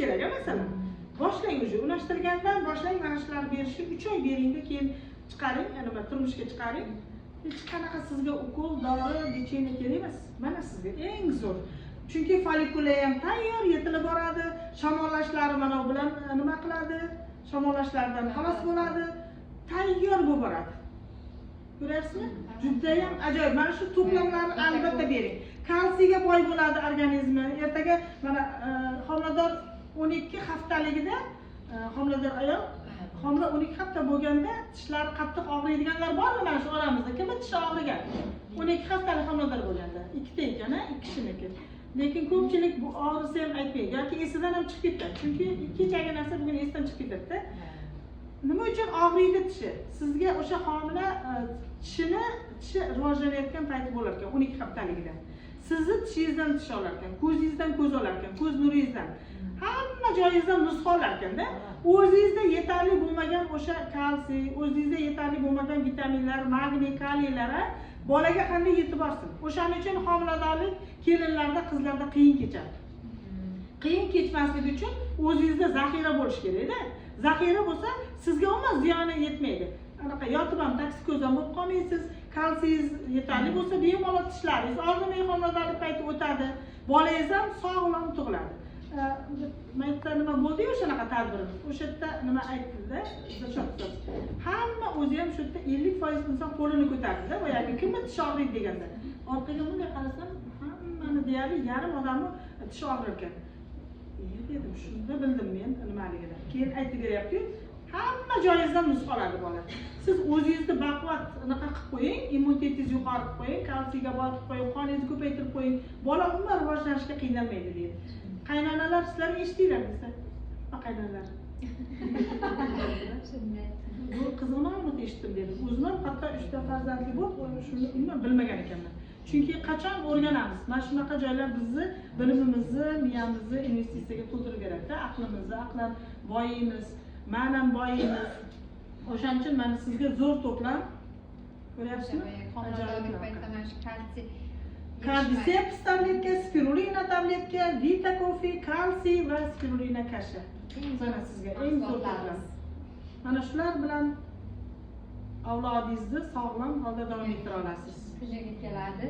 kerak, masalan. Boshlang уже, unashtirgandan boshlang, mana shularni berishga 3 oy beringda, keyin chiqaring, nima turmushga chiqaring. Hech qanaqa sizga ukol, dori, lecheniya kerak emas. Mana sizga eng zo'r. Chunki follikula ham tayyor, yetilib boradi, shamollashlari mana bu bilan nima qiladi? Shamollashlaridan xalos bo'ladi, tayyor bo'lib boradi. Ko'rasizmi? Juda ham ajoyib. Mana shu to'plamlarni albatta bering. Kalsiyga boy bo'ladi organizmi. Ertaga mana homilador 12 haftaligida homilador ayol homila 12 hafta bo'lganda tishlari qattiq og'riydiganlar bormi mana shu oramizda? Kimning tishi og'rigan? 12 haftalik homilador bo'lganda. Ikkita ekan, ikkishiniki. Lekin ko'pchilik bu og'risa ham aytmaydi yoki esidan ham chiqib ketadi. Chunki kechagi narsa bugun esdan chiqib ketadi-da. Nima uchun og'riydi tishi? Sizga o'sha homila tishi rivojlanayotgan payti bo'lar ekan 12 haftaligida. Sizni tishingizdan tish olar ekan, ko'zingizdan ko'z olar ekan, ko'z nuringizdan. Hamma joyingizdan nusxa olar ekanda. O'zingizda yetarli bo'lmagan o'sha kalsiy, o'zingizda yetarli bo'lmagan vitaminlar, magniy, kaliylar bolaga qanday yetib borsin? O'shaning uchun homiladorlik kelinlarda, qizlarda qiyin kechadi. Qiyin kechmasligi uchun o'zingizda zaxira bo'lish kerak-da. Zaxira bo'lsa, sizga umuman ziyoni yetmaydi. Anaqa yotib ham toksikozdan bo'lib qolmaysiz. Kalsiyingiz yetarli bo'lsa, bemalol tishlaringiz oldingi homiladorlik payti o'tadi. Bolangiz ham sog'lom tug'iladi. Maytda nima bo'ldi-yu o'shanaqa tadbirimiz. O'sha yerda nima aytdi-da? Hamma o'zi ham shu yerda 50% inson qo'lini ko'tardi-da, boyagi kimni tish og'riydi deganda. Orqaga bunday qarasam, hammani deyarli yarim odamni tish og'rir ekan. Dedim, shunda bildim men nimaligini. Keyin aytib beryapti-yu, hamma joyingizdan nusxa oladi bola. Siz o'zingizni baquvvat anaqa qilib qo'ying, immunitetingizni yuqori qilib qo'ying, kalsiyga boy qilib qo'ying, qoningizni ko'paytirib qo'ying. Bola umuman rivojlanishga qiynalmaydi deydi. Qaynonalar sizlar eshitdinglar desa, qaynonalar. Bu qizg'inonmi eshitdim dedim. O'zim ham hatto 3 ta farzandli bo'lib, shuni umuman bilmagan ekanman. Chunki qachon o'rganamiz? Mana shunaqa joylar bizni bilimimizni, miyamizni investitsiyaga to'ldirib beradi-da, aqlimizni, aqlan boyimiz, ma'nan boyimiz. O'shaning uchun mana sizga zo'r to'plam. Ko'ryapsizmi? Homiladorlik paytida mana shu kalsiy Cordyceps tabletka, spirulina tabletka, Vita Coffee, kalsiy va spirulina kashi. Mana sizga eng zo'r to'plam. Mana shular bilan avlodingizni sog'lom holda davom ettira olasiz. Kuzaga keladi.